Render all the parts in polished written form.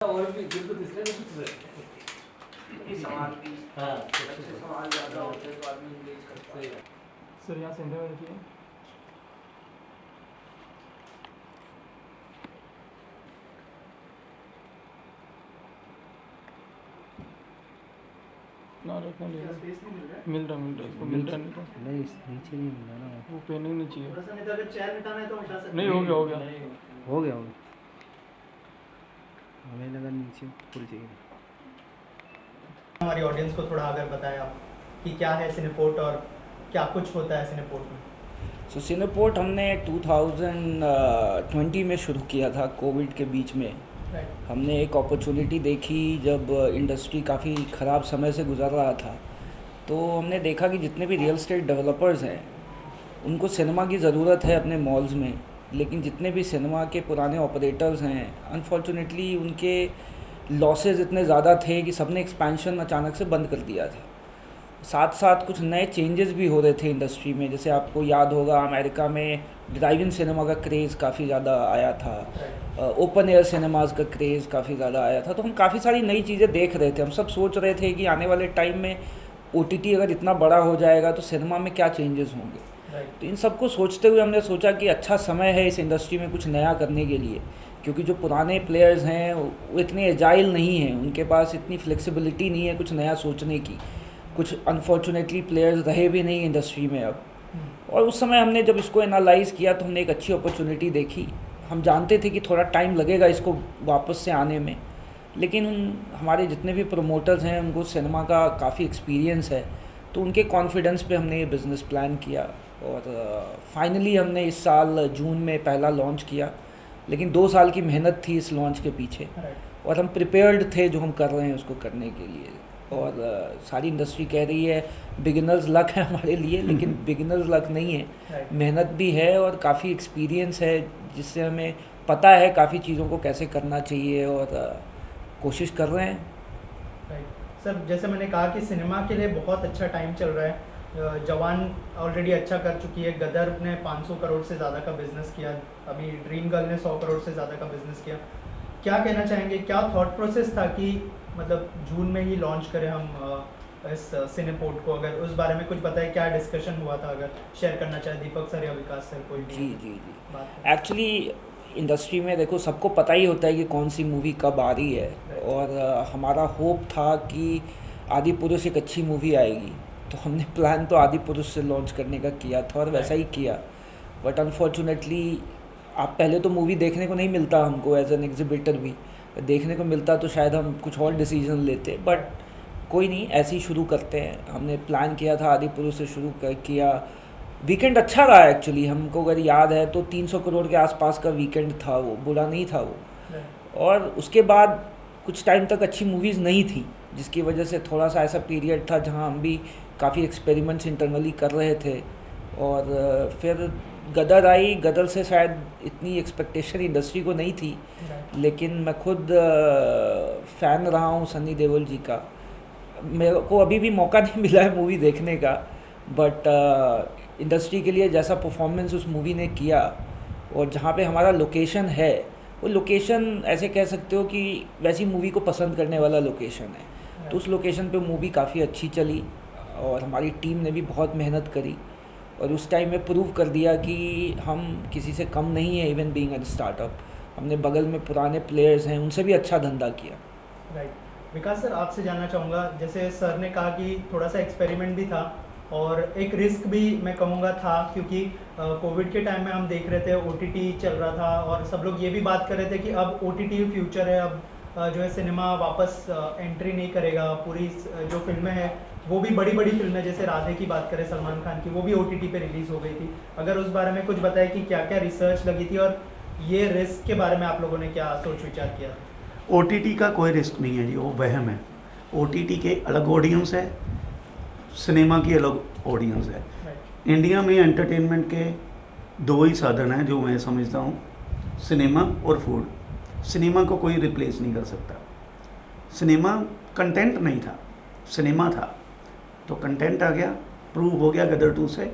और भी दिल को तीसरे में कुछ रहे सवाल भी हाँ अच्छे सवाल ज़्यादा होते हैं तो आदमी इंगेज करता है। सर यहाँ सेंटर में रखिए। ना रखने ले क्या लो। स्पेस नहीं मिल रहा है? मिल रहा इसको मिल रहा नहीं तो नहीं नीचे नहीं मिला ना वो पेन ही नहीं चाहिए। थोड़ा सा नहीं तो अगर चेयर मिटाना है तो मिटा सकते नहीं हैं। हो गया हो गया। हो गया हमें लगा नीचे फुल चाहिए। हमारी ऑडियंस को थोड़ा अगर बताएं आप कि क्या है सिनेपोर्ट और क्या कुछ होता है सिनेपोर्ट में। सो सिनेपोर्ट हमने 2020 में शुरू किया था, कोविड के बीच में। हमने एक अपॉर्चुनिटी देखी जब इंडस्ट्री काफ़ी ख़राब समय से गुजर रहा था, तो हमने देखा कि जितने भी रियल एस्टेट डेवलपर्स हैं उनको सिनेमा की ज़रूरत है अपने मॉल्स में, लेकिन जितने भी सिनेमा के पुराने ऑपरेटर्स हैं अनफॉर्चुनेटली उनके लॉसेस इतने ज़्यादा थे कि सबने एक्सपेंशन अचानक से बंद कर दिया था। साथ साथ कुछ नए चेंजेस भी हो रहे थे इंडस्ट्री में, जैसे आपको याद होगा अमेरिका में ड्राइव इन सिनेमा का क्रेज़ काफ़ी ज़्यादा आया था, ओपन एयर सिनेमाज़ का क्रेज़ काफ़ी ज़्यादा आया था। तो हम काफ़ी सारी नई चीज़ें देख रहे थे। हम सब सोच रहे थे कि आने वाले टाइम में OTT अगर इतना बड़ा हो जाएगा तो सिनेमा में क्या चेंजेस होंगे। तो इन सब को सोचते हुए हमने सोचा कि अच्छा समय है इस इंडस्ट्री में कुछ नया करने के लिए, क्योंकि जो पुराने प्लेयर्स हैं वो इतने एजाइल नहीं हैं, उनके पास इतनी फ्लेक्सिबिलिटी नहीं है कुछ नया सोचने की। कुछ अनफॉर्चुनेटली प्लेयर्स रहे भी नहीं इंडस्ट्री में अब। और उस समय हमने जब इसको एनालाइज़ किया तो हमने एक अच्छी अपॉर्चुनिटी देखी। हम जानते थे कि थोड़ा टाइम लगेगा इसको वापस से आने में, लेकिन हमारे जितने भी प्रमोटर्स हैं उनको सिनेमा का काफ़ी एक्सपीरियंस है, तो उनके कॉन्फिडेंस पे हमने ये बिज़नेस प्लान किया और फाइनली हमने इस साल जून में पहला लॉन्च किया। लेकिन 2 साल की मेहनत थी इस लॉन्च के पीछे और हम प्रिपेयर्ड थे जो हम कर रहे हैं उसको करने के लिए। और सारी इंडस्ट्री कह रही है बिगिनर्स लक है हमारे लिए, लेकिन बिगिनर्स लक नहीं है, मेहनत भी है और काफ़ी एक्सपीरियंस है जिससे हमें पता है काफ़ी चीज़ों को कैसे करना चाहिए और कोशिश कर रहे हैं। सर जैसे मैंने कहा कि सिनेमा के लिए बहुत अच्छा टाइम चल रहा है। जवान ऑलरेडी अच्छा कर चुकी है, गदर ने 500 करोड़ से ज़्यादा का बिजनेस किया, अभी ड्रीम गर्ल ने 100 करोड़ से ज़्यादा का बिजनेस किया। क्या कहना चाहेंगे, क्या थॉट प्रोसेस था कि मतलब जून में ही लॉन्च करें हम इस सिनेपोर्ट को, अगर उस बारे में कुछ बताएं, क्या डिस्कशन हुआ था, अगर शेयर करना चाहे दीपक सर या विकास सर कोई भी। जी एक्चुअली इंडस्ट्री में देखो सबको पता ही होता है कि कौन सी मूवी कब आ रही है, और हमारा होप था कि आदि पुरुष एक अच्छी मूवी आएगी, तो हमने प्लान तो आदि पुरुष से लॉन्च करने का किया था और वैसा ही किया। बट अनफॉर्चुनेटली आप पहले तो मूवी देखने को नहीं मिलता हमको, एज एन एग्जिबिटर भी देखने को मिलता तो शायद हम कुछ और डिसीजन लेते, बट कोई नहीं, ऐसे ही शुरू करते हैं। हमने प्लान किया था आदि पुरुष से शुरू किया। वीकेंड अच्छा रहा एक्चुअली, हमको अगर याद है तो 300 करोड़ के आसपास का वीकेंड था, वो बुरा नहीं था वो। और उसके बाद कुछ टाइम तक अच्छी मूवीज़ नहीं थी, जिसकी वजह से थोड़ा सा ऐसा पीरियड था जहां हम भी काफ़ी एक्सपेरिमेंट्स इंटरनली कर रहे थे। और फिर गदर आई, गदर से शायद इतनी एक्सपेक्टेशन इंडस्ट्री को नहीं थी, लेकिन मैं खुद फ़ैन रहा हूँ सनी देओल जी का। मेरे को अभी भी मौका नहीं मिला है मूवी देखने का, बट इंडस्ट्री के लिए जैसा परफॉर्मेंस उस मूवी ने किया और जहाँ पे हमारा लोकेशन है, वो लोकेशन ऐसे कह सकते हो कि वैसी मूवी को पसंद करने वाला लोकेशन है। तो उस लोकेशन पे मूवी काफ़ी अच्छी चली और हमारी टीम ने भी बहुत मेहनत करी और उस टाइम में प्रूव कर दिया कि हम किसी से कम नहीं है, इवन बीइंग एन स्टार्टअप। हमने बगल में पुराने प्लेयर्स हैं उनसे भी अच्छा धंधा किया। राइट। विकास सर आपसे जानना चाहूँगा, जैसे सर ने कहा कि थोड़ा सा एक्सपेरिमेंट भी था और एक रिस्क भी मैं कहूँगा था, क्योंकि कोविड के टाइम में हम देख रहे थे OTT चल रहा था और सब लोग ये भी बात कर रहे थे कि अब OTT फ्यूचर है, अब जो है सिनेमा वापस एंट्री नहीं करेगा। पूरी जो फिल्में हैं वो भी बड़ी बड़ी फिल्में, जैसे राधे की बात करें सलमान खान की, वो भी OTT पे रिलीज़ हो गई थी। अगर उस बारे में कुछ बताएं कि क्या क्या रिसर्च लगी थी और ये रिस्क के बारे में आप लोगों ने क्या सोच विचार किया। OTT का कोई रिस्क नहीं है जी, वो वहम है। OTT के अलग ऑडियंस है, सिनेमा की अलग ऑडियंस है। इंडिया में एंटरटेनमेंट के 2 ही साधन हैं जो मैं समझता हूँ, सिनेमा और फूड। सिनेमा को कोई रिप्लेस नहीं कर सकता। सिनेमा कंटेंट नहीं था, सिनेमा था, तो कंटेंट आ गया, प्रूव हो गया गदर 2 से।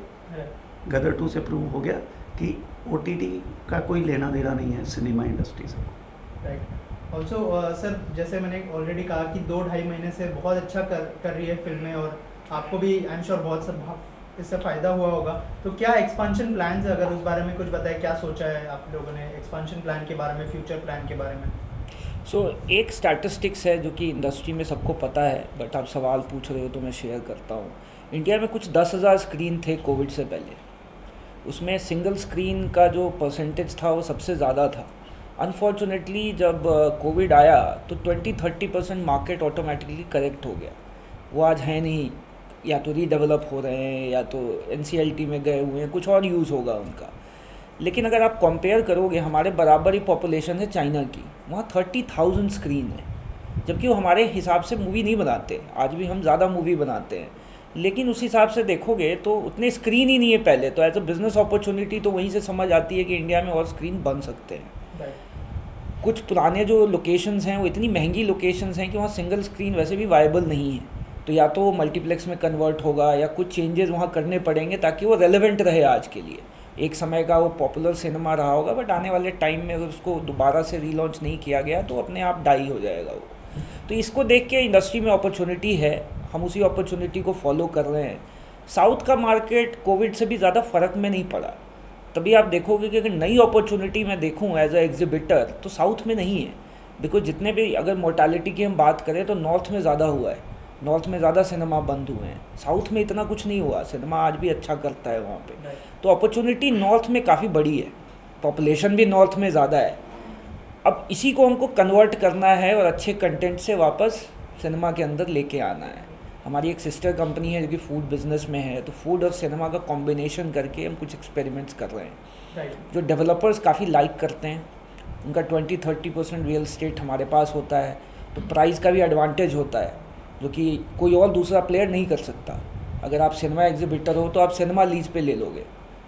गदर 2 से प्रूव हो गया कि OTT का कोई लेना देना नहीं है सिनेमा इंडस्ट्री से। राइट। ऑल्सो सर जैसे मैंने ऑलरेडी कहा कि 2-2.5 महीने से बहुत अच्छा कर रही है फिल्में, और आपको भी आई एम श्योर बहुत इससे फ़ायदा हुआ होगा। तो क्या एक्सपांशन प्लान्स है, अगर उस बारे में कुछ बताएं, क्या सोचा है आप लोगों ने एक्सपांशन प्लान के बारे में, फ्यूचर प्लान के बारे में? एक स्टैटिस्टिक्स है जो कि इंडस्ट्री में सबको पता है, बट आप सवाल पूछ रहे हो तो मैं शेयर करता हूँ। इंडिया में कुछ 10,000 स्क्रीन थे कोविड से पहले, उसमें सिंगल स्क्रीन का जो परसेंटेज था वो सबसे ज़्यादा था। अनफॉर्चुनेटली जब कोविड आया तो 20-30% मार्केट ऑटोमेटिकली करेक्ट हो गया। वो आज है नहीं, या तो रीडेवलप हो रहे हैं या तो NCLT में गए हुए हैं, कुछ और यूज़ होगा उनका। लेकिन अगर आप कंपेयर करोगे, हमारे बराबर ही पॉपुलेशन है चाइना की, वहाँ 30,000 स्क्रीन है, जबकि वो हमारे हिसाब से मूवी नहीं बनाते। आज भी हम ज़्यादा मूवी बनाते हैं, लेकिन उस हिसाब से देखोगे तो उतने स्क्रीन ही नहीं है पहले। तो एज अ बिज़नेस अपॉर्चुनिटी तो वहीं से समझ आती है कि इंडिया में और स्क्रीन बन सकते हैं। कुछ पुराने जो लोकेशंस हैं वो इतनी महंगी लोकेशंस हैं कि वहाँ सिंगल स्क्रीन वैसे भी वायबल नहीं है, तो या तो वो मल्टीप्लेक्स में कन्वर्ट होगा या कुछ चेंजेस वहाँ करने पड़ेंगे ताकि वो रेलेवेंट रहे आज के लिए। एक समय का वो पॉपुलर सिनेमा रहा होगा, बट आने वाले टाइम में अगर उसको दोबारा से रीलॉन्च नहीं किया गया तो अपने आप डाई हो जाएगा वो। तो इसको देख के इंडस्ट्री में अपॉर्चुनिटी है, हम उसी अपॉर्चुनिटी को फॉलो कर रहे हैं। साउथ का मार्केट कोविड से भी ज़्यादा फ़र्क में नहीं पड़ा। तभी आप देखोगे कि अगर नई अपॉर्चुनिटी मैं देखूँ एज अ एग्जिबिटर तो साउथ में नहीं है, बिकॉज जितने भी अगर मोर्टालिटी की हम बात करें तो नॉर्थ में ज़्यादा हुआ है, नॉर्थ में ज़्यादा सिनेमा बंद हुए हैं, साउथ में इतना कुछ नहीं हुआ, सिनेमा आज भी अच्छा करता है वहाँ पे। तो अपॉर्चुनिटी नॉर्थ में काफ़ी बड़ी है, पॉपुलेशन भी नॉर्थ में ज़्यादा है। अब इसी को हमको कन्वर्ट करना है और अच्छे कंटेंट से वापस सिनेमा के अंदर लेके आना है। हमारी एक सिस्टर कंपनी है जो कि फूड बिज़नेस में है, तो फूड और सिनेमा का कॉम्बिनेशन करके हम कुछ एक्सपेरिमेंट्स कर रहे हैं जो डेवलपर्स काफ़ी लाइक करते हैं। उनका 20-30% रियल एस्टेट हमारे पास होता है, तो प्राइस का भी एडवांटेज होता है जो कि कोई और दूसरा प्लेयर नहीं कर सकता। अगर आप सिनेमा एग्जिबिटर हो तो आप सिनेमा लीज पे ले लोगे,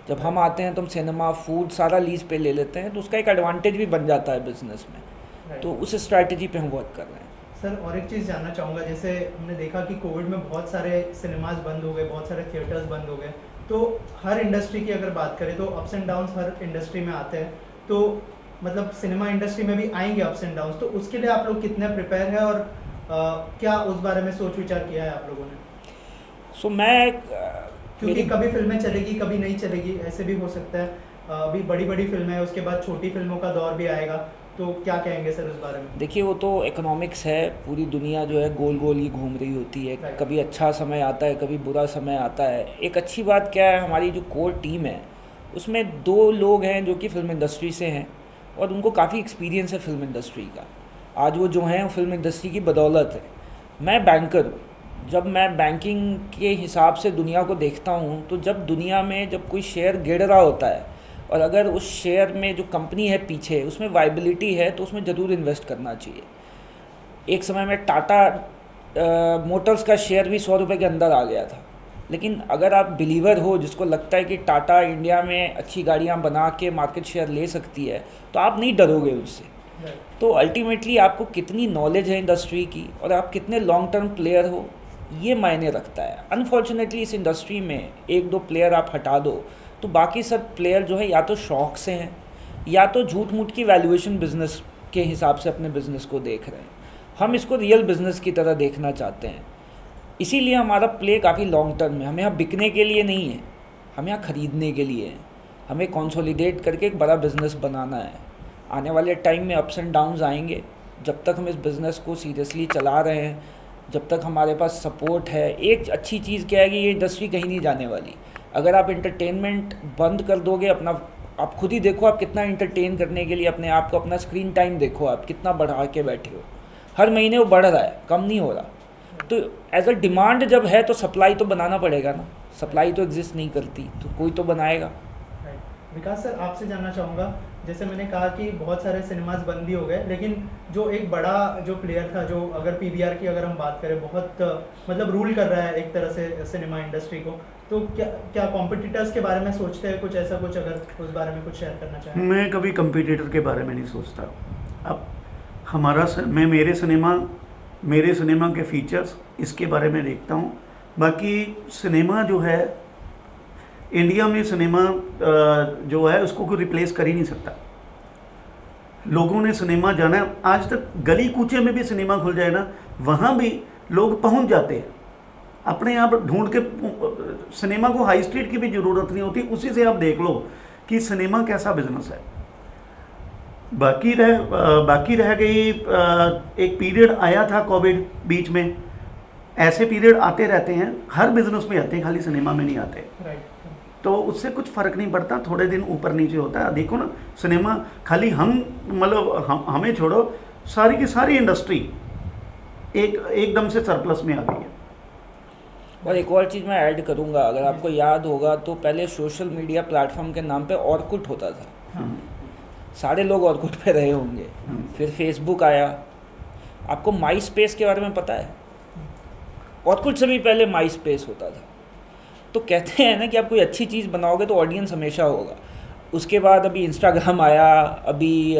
जब हम आते हैं तो हम सिनेमा फूड सारा लीज पे ले लेते हैं, तो उसका एक एडवांटेज भी बन जाता है बिजनेस में। तो उस स्ट्रैटेजी पे हम वर्क कर रहे हैं। सर और एक चीज़ जानना चाहूँगा, जैसे हमने देखा कि कोविड में बहुत सारे सिनेमाज बंद हो गए, बहुत सारे थिएटर्स बंद हो गए, तो हर इंडस्ट्री की अगर बात करें तो ups and downs her industry में आते हैं, तो मतलब सिनेमा इंडस्ट्री में भी आएंगे अप्स एंड डाउन्स, तो उसके लिए आप लोग कितने प्रिपेयर हैं और क्या उस बारे में सोच विचार किया है आप लोगों ने? मैं क्योंकि कभी फिल्में चलेगी कभी नहीं चलेगी, ऐसे भी हो सकता है। अभी बड़ी बड़ी फिल्में हैं, उसके बाद छोटी फिल्मों का दौर भी आएगा, तो क्या कहेंगे सर उस बारे में? देखिए, वो तो इकोनॉमिक्स है, पूरी दुनिया जो है गोल गोल ही घूम रही होती है। कभी अच्छा समय आता है, कभी बुरा समय आता है। एक अच्छी बात क्या है, हमारी जो कोर टीम है उसमें 2 लोग हैं जो कि फिल्म इंडस्ट्री से हैं और उनको काफ़ी एक्सपीरियंस है फिल्म इंडस्ट्री का। आज वो जो हैं फिल्म इंडस्ट्री की बदौलत है। मैं बैंकर हूँ, जब मैं बैंकिंग के हिसाब से दुनिया को देखता हूँ तो जब दुनिया में जब कोई शेयर गिर रहा होता है और अगर उस शेयर में जो कंपनी है पीछे उसमें वाइबिलिटी है तो उसमें ज़रूर इन्वेस्ट करना चाहिए। एक समय में टाटा मोटर्स का शेयर भी 100 रुपये के अंदर आ गया था, लेकिन अगर आप बिलीवर हो जिसको लगता है कि टाटा इंडिया में अच्छी गाड़ियाँ बना के मार्केट शेयर ले सकती है तो आप नहीं डरोगे उससे। तो अल्टीमेटली आपको कितनी नॉलेज है इंडस्ट्री की और आप कितने लॉन्ग टर्म प्लेयर हो, ये मायने रखता है। अनफॉर्चुनेटली इस इंडस्ट्री में 1-2 प्लेयर आप हटा दो तो बाकी सब प्लेयर जो है या तो शौक से हैं या तो झूठ मूठ की वैल्यूएशन बिजनेस के हिसाब से अपने बिजनेस को देख रहे हैं। हम इसको रियल बिजनेस की तरह देखना चाहते हैं, इसीलिए हमारा प्ले काफ़ी लॉन्ग टर्म है। हमें यहाँ बिकने के लिए नहीं है, हम यहाँ ख़रीदने के लिए हैं। हमें कंसोलिडेट करके एक बड़ा बिजनेस बनाना है। आने वाले टाइम में अप्स एंड डाउन्स आएंगे, जब तक हम इस बिज़नेस को सीरियसली चला रहे हैं, जब तक हमारे पास सपोर्ट है। एक अच्छी चीज़ क्या है कि ये इंडस्ट्री कहीं नहीं जाने वाली। अगर आप एंटरटेनमेंट बंद कर दोगे, अपना आप खुद ही देखो आप कितना एंटरटेन करने के लिए अपने आप को, अपना स्क्रीन टाइम देखो आप कितना बढ़ा के बैठे हो। हर महीने वो बढ़ रहा है, कम नहीं हो रहा। तो एज अ डिमांड जब है तो सप्लाई तो बनाना पड़ेगा ना, सप्लाई तो एग्जिस्ट नहीं करती तो कोई तो बनाएगा। विकास सर, आपसे जानना चाहूँगा, जैसे मैंने कहा कि बहुत सारे सिनेमाज बंद भी हो गए, लेकिन जो एक बड़ा जो प्लेयर था, जो अगर पीवीआर की अगर हम बात करें, बहुत मतलब रूल कर रहा है एक तरह से सिनेमा इंडस्ट्री को, तो क्या कॉम्पिटिटर्स के बारे में सोचते हैं कुछ ऐसा, कुछ अगर उस बारे में कुछ शेयर करना चाहें? मैं कभी कॉम्पिटिटर के बारे में नहीं सोचता। अब मैं मेरे सिनेमा के फीचर्स इसके बारे में देखता हूँ। बाकी सिनेमा जो है इंडिया में, सिनेमा जो है उसको कोई रिप्लेस कर ही नहीं सकता। लोगों ने सिनेमा जाना है। आज तक गली कूचे में भी सिनेमा खुल जाए ना, वहाँ भी लोग पहुँच जाते हैं अपने आप ढूंढ के। सिनेमा को हाई स्ट्रीट की भी ज़रूरत नहीं होती। उसी से आप देख लो कि सिनेमा कैसा बिजनेस है। बाकी रह गई एक पीरियड आया था कोविड बीच में। ऐसे पीरियड आते रहते हैं, हर बिजनेस में आते हैं, खाली सिनेमा में नहीं आते। तो उससे कुछ फ़र्क नहीं पड़ता, थोड़े दिन ऊपर नीचे होता है। देखो ना, सिनेमा खाली हमें छोड़ो, सारी की सारी इंडस्ट्री एकदम से सरप्लस में आ गई है। और एक और चीज़ मैं ऐड करूँगा, अगर आपको याद होगा तो पहले सोशल मीडिया प्लेटफॉर्म के नाम पे ऑर्कुट होता था। सारे लोग ऑर्कुट पे रहे होंगे। फिर फेसबुक आया। आपको माई स्पेस के बारे में पता है? ऑर्कुट से भी पहले माई स्पेस होता था। तो कहते हैं ना कि आप कोई अच्छी चीज़ बनाओगे तो ऑडियंस हमेशा होगा। उसके बाद अभी इंस्टाग्राम आया, अभी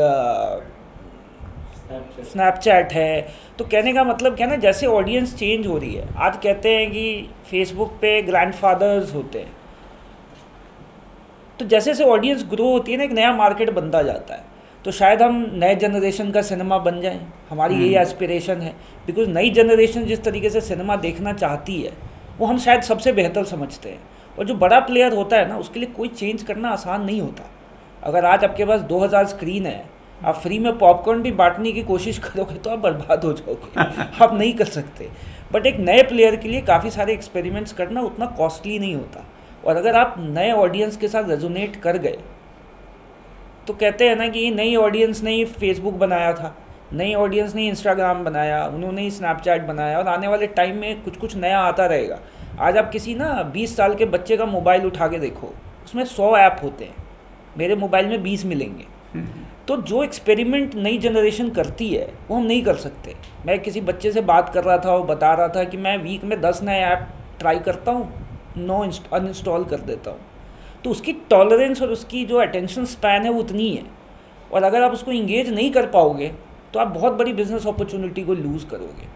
स्नैपचैट है। तो कहने का मतलब क्या है ना, जैसे ऑडियंस चेंज हो रही है। आज कहते हैं कि फेसबुक पे ग्रैंडफादर्स होते हैं, तो जैसे जैसे ऑडियंस ग्रो होती है ना, एक नया मार्केट बनता जाता है। तो शायद हम नए जनरेशन का सिनेमा बन जाएं, हमारी यही एस्पिरेशन है। बिकॉज नई जनरेशन जिस तरीके से सिनेमा देखना चाहती है वो हम शायद सबसे बेहतर समझते हैं। और जो बड़ा प्लेयर होता है ना, उसके लिए कोई चेंज करना आसान नहीं होता। अगर आज आपके पास 2000 स्क्रीन है, आप फ्री में पॉपकॉर्न भी बांटने की कोशिश करोगे तो आप बर्बाद हो जाओगे। आप नहीं कर सकते। बट एक नए प्लेयर के लिए काफ़ी सारे एक्सपेरिमेंट्स करना उतना कॉस्टली नहीं होता। और अगर आप नए ऑडियंस के साथ रेजोनेट कर गए तो कहते हैं ना कि नई ऑडियंस ने ही फेसबुक बनाया था, नई ऑडियंस ने इंस्टाग्राम बनाया, उन्होंने ही स्नैपचैट बनाया, और आने वाले टाइम में कुछ कुछ नया आता रहेगा। आज आप किसी ना 20 साल के बच्चे का मोबाइल उठा के देखो, उसमें 100 ऐप होते हैं, मेरे मोबाइल में 20 मिलेंगे। तो जो एक्सपेरिमेंट नई जनरेशन करती है वो हम नहीं कर सकते। मैं किसी बच्चे से बात कर रहा था, वो बता रहा था कि मैं वीक में 10 नए ऐप ट्राई करता हूँ, 9 अनइंस्टॉल कर देता हूँ। तो उसकी टॉलरेंस और उसकी जो अटेंशन स्पैन है वो उतनी है। और अगर आप उसको इंगेज नहीं कर पाओगे तो आप बहुत बड़ी बिजनेस अपॉर्चुनिटी को लूज़ करोगे।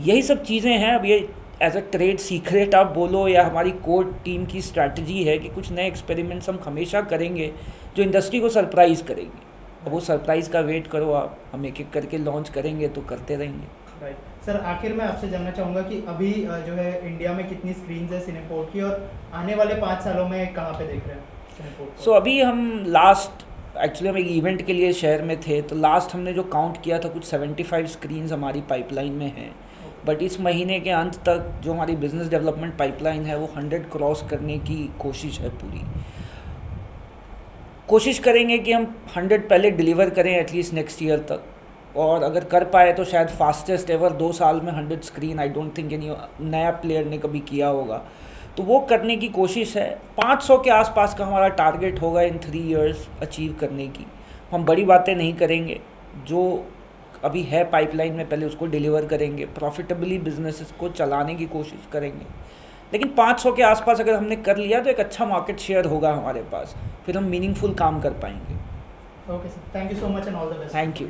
यही सब चीज़ें हैं। अब ये एज अ ट्रेड सीक्रेट आप बोलो या हमारी कोर टीम की स्ट्रैटेजी है कि कुछ नए एक्सपेरिमेंट्स हम हमेशा करेंगे जो इंडस्ट्री को सरप्राइज़ करेंगे। अब वो सरप्राइज़ का वेट करो आप, हम एक एक करके लॉन्च करेंगे तो करते रहेंगे। राइट सर, आखिर में आपसे जानना चाहूँगा कि अभी जो है इंडिया में कितनी स्क्रीन्स है सिनेपोर्ट की, और आने वाले 5 सालों में कहाँ पे देख रहे हैं सिनेपोर्ट? सो अभी हम एक्चुअली हम एक इवेंट के लिए शहर में थे, तो लास्ट हमने जो काउंट किया था कुछ 75 स्क्रीन्स हमारी पाइपलाइन में हैं। बट इस महीने के अंत तक जो हमारी बिज़नेस डेवलपमेंट पाइपलाइन है वो 100 क्रॉस करने की कोशिश है। पूरी कोशिश करेंगे कि हम 100 पहले डिलीवर करें एटलीस्ट नेक्स्ट ईयर तक, और अगर कर पाए तो शायद फास्टेस्ट एवर 2 साल में 100 screen I don't think any नया प्लेयर ने कभी किया होगा। तो वो करने की कोशिश है। 500 के आसपास का हमारा टारगेट होगा इन 3 इयर्स अचीव करने की। हम बड़ी बातें नहीं करेंगे, जो अभी है पाइपलाइन में पहले उसको डिलीवर करेंगे, प्रॉफिटेबली बिजनेसेस को चलाने की कोशिश करेंगे। लेकिन 500 के आसपास अगर हमने कर लिया तो एक अच्छा मार्केट शेयर होगा हमारे पास, फिर हम मीनिंगफुल काम कर पाएंगे। Okay sir, thank you so much and all the best. Thank you.